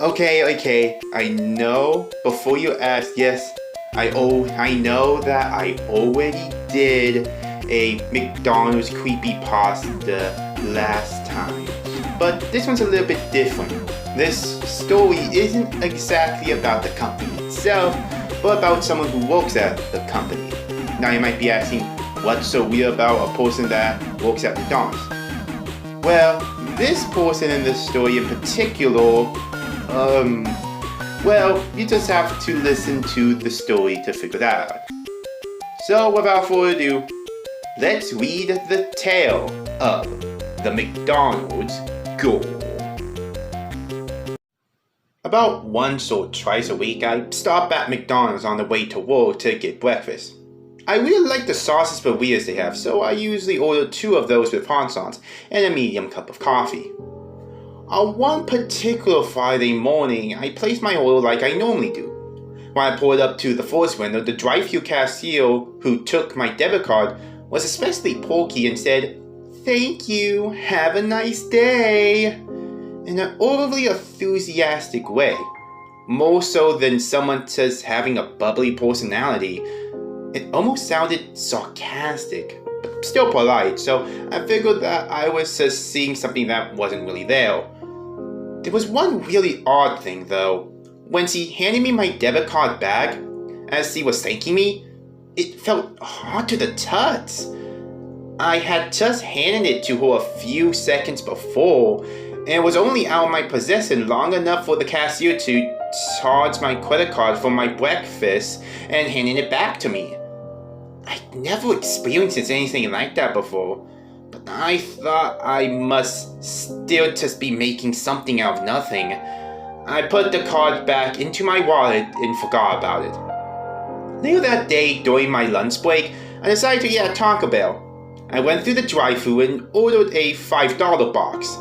Okay, I know. Before you ask, yes, I know that I already did a McDonald's creepy pasta last time. But this one's a little bit different. This story isn't exactly about the company itself, but about someone who works at the company. Now you might be asking, what's so weird about a person that works at McDonald's? Well, this person in this story in particular, well, you just have to listen to the story to figure that out. So without further ado, let's read the tale of the McDonald's Ghoul. About once or twice a week, I stop at McDonald's on the way to work to get breakfast. I really like the sauces burritos they have, so I usually order 2 of those with hot sauce and a medium cup of coffee. On one particular Friday morning, I placed my order like I normally do. When I pulled up to the first window, the drive-thru cashier who took my debit card was especially porky and said, "Thank you, have a nice day," in an overly enthusiastic way. More so than someone just having a bubbly personality. It almost sounded sarcastic, but still polite, so I figured that I was just seeing something that wasn't really there. There was one really odd thing though. When she handed me my debit card back, as she was thanking me, it felt hard to the touch. I had just handed it to her a few seconds before, and it was only out of my possession long enough for the cashier to charge my credit card for my breakfast and handing it back to me. I'd never experienced anything like that before, but I thought I must still just be making something out of nothing. I put the card back into my wallet and forgot about it. Later that day, during my lunch break, I decided to eat at Taco Bell. I went through the drive-thru and ordered a $5 box.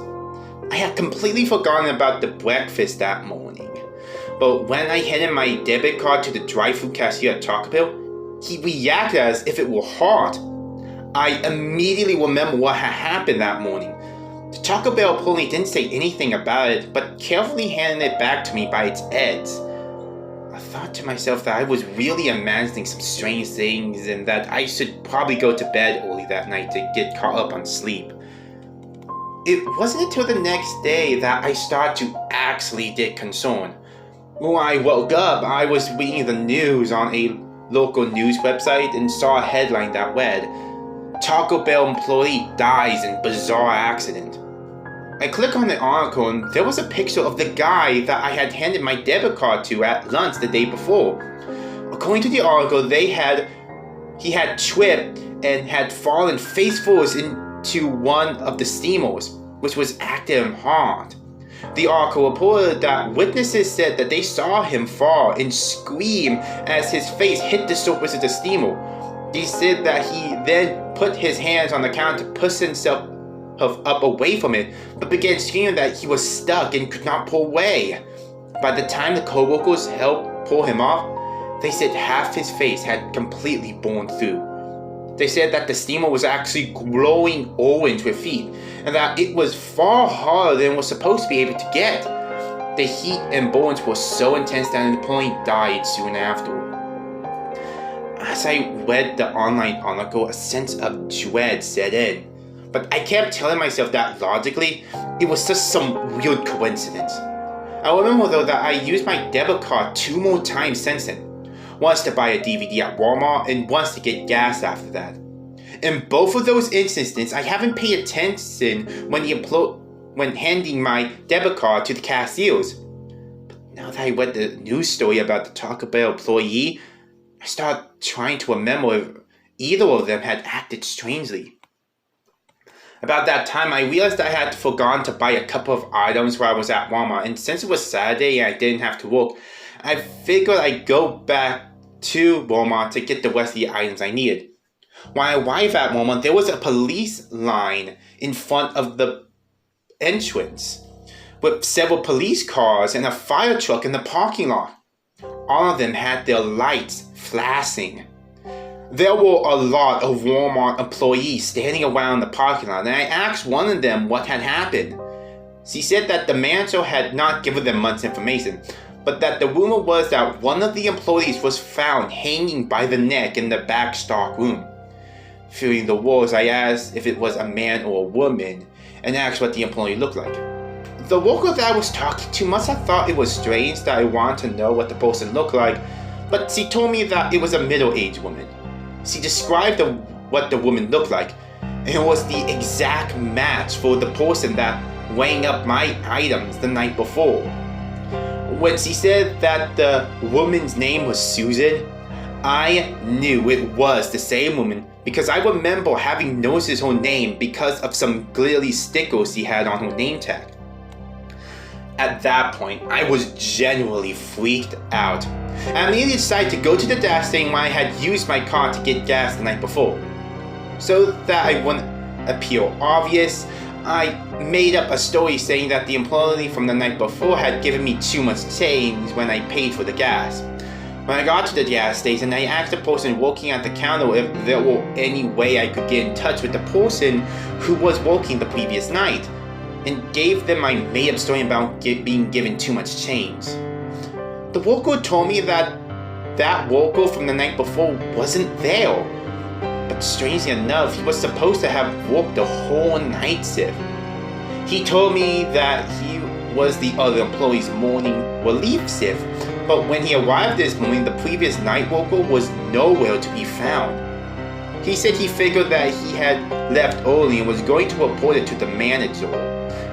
I had completely forgotten about the breakfast that morning, but when I handed my debit card to the drive-thru cashier at Taco Bell, he reacted as if it were hot. I immediately remembered what had happened that morning. The Taco Bell employee didn't say anything about it, but carefully handed it back to me by its edge. I thought to myself that I was really imagining some strange things and that I should probably go to bed early that night to get caught up on sleep. It wasn't until the next day that I started to actually get concerned. When I woke up, I was reading the news on a local news website and saw a headline that read, "Taco Bell employee dies in bizarre accident." I clicked on the article and there was a picture of the guy that I had handed my debit card to at lunch the day before. According to the article, he had tripped and had fallen face first into one of the steamers, which was active and hot. The article reported that witnesses said that they saw him fall and scream as his face hit the surface of the steamer. They said that he then put his hands on the counter to push himself up away from it, but began screaming that he was stuck and could not pull away. By the time the co-workers helped pull him off, they said half his face had completely burned through. They said that the steamer was actually glowing orange with heat, and that it was far harder than it was supposed to be able to get. The heat and burns were so intense that an employee died soon after. As I read the online article, a sense of dread set in, but I kept telling myself that logically, it was just some weird coincidence. I remember though that I used my debit card 2 more times since then. Once to buy a DVD at Walmart and once to get gas after that. In both of those instances, I haven't paid attention when handing my debit card to the cashiers. But now that I read the news story about the Taco Bell employee, I started trying to remember if either of them had acted strangely. About that time, I realized I had forgotten to buy a couple of items while I was at Walmart, and since it was Saturday and I didn't have to work, I figured I'd go back to Walmart to get the rest of the items I needed. When I arrived at Walmart, there was a police line in front of the entrance with several police cars and a fire truck in the parking lot. All of them had their lights flashing. There were a lot of Walmart employees standing around the parking lot, and I asked one of them what had happened. She said that the manager had not given them much information, but that the rumor was that one of the employees was found hanging by the neck in the back stock room. Fearing the worst, I asked if it was a man or a woman, and asked what the employee looked like. The worker that I was talking to must have thought it was strange that I wanted to know what the person looked like, but she told me that it was a middle-aged woman. She described what the woman looked like, and it was the exact match for the person that weighing up my items the night before. When she said that the woman's name was Susan, I knew it was the same woman because I remember having noticed her name because of some glittery stickers she had on her name tag. At that point, I was genuinely freaked out. I immediately decided to go to the gas station where I had used my car to get gas the night before. So that I wouldn't appear obvious, I made up a story saying that the employee from the night before had given me too much change when I paid for the gas. When I got to the gas station, I asked the person working at the counter if there were any way I could get in touch with the person who was working the previous night, and gave them my made-up story about being given too much change. The worker told me that worker from the night before wasn't there, but strangely enough, he was supposed to have worked the whole night shift. He told me that he was the other employee's morning relief shift, but when he arrived this morning, the previous night worker was nowhere to be found. He said he figured that he had left early and was going to report it to the manager,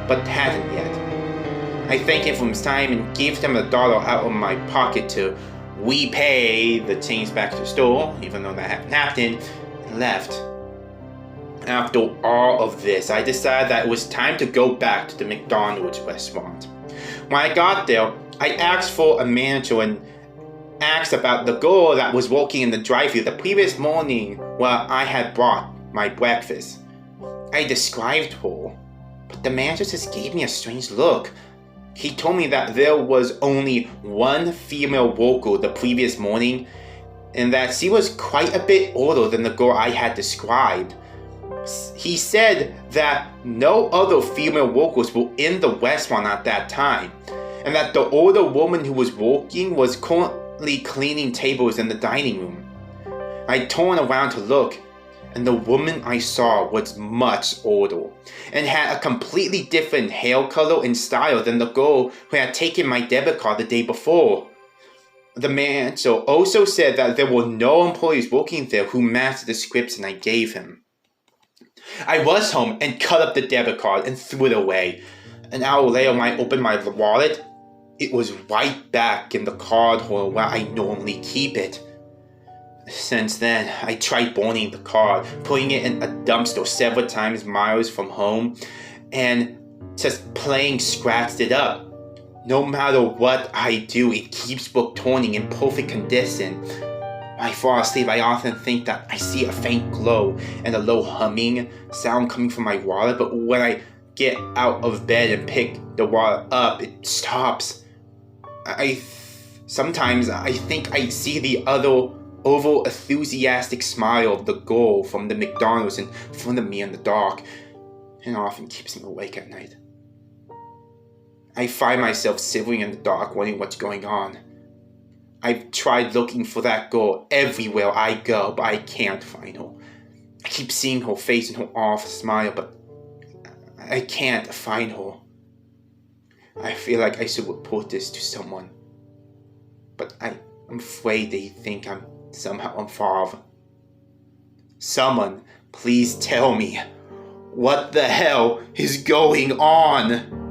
but hadn't yet. I thanked him for his time and gave him $1 out of my pocket to repay the change back to the store, even though that hadn't happened, and left. After all of this, I decided that it was time to go back to the McDonald's restaurant. When I got there, I asked for a manager and asked about the girl that was working in the drive-thru the previous morning where I had brought my breakfast. I described her, but the manager just gave me a strange look. He told me that there was only one female worker the previous morning and that she was quite a bit older than the girl I had described. He said that no other female workers were in the restaurant at that time, and that the older woman who was working was currently cleaning tables in the dining room. I turned around to look, and the woman I saw was much older, and had a completely different hair color and style than the girl who had taken my debit card the day before. The manager also said that there were no employees working there who matched the description I gave him. I was home and cut up the debit card and threw it away. An hour later, when I opened my wallet, it was right back in the card holder where I normally keep it. Since then, I tried burning the card, putting it in a dumpster several times miles from home, and just plain scratched it up. No matter what I do, it keeps returning in perfect condition. When I fall asleep, I often think that I see a faint glow and a low humming sound coming from my wallet, but when I get out of bed and pick the wallet up, it stops. Sometimes I think I see the other over-enthusiastic smile of the girl from the McDonald's in front of me in the dark, and it often keeps me awake at night. I find myself shivering in the dark, wondering what's going on. I've tried looking for that girl everywhere I go, but I can't find her. I keep seeing her face and her off smile, but I can't find her. I feel like I should report this to someone, but I'm afraid they think I'm somehow involved. Someone, please tell me, what the hell is going on?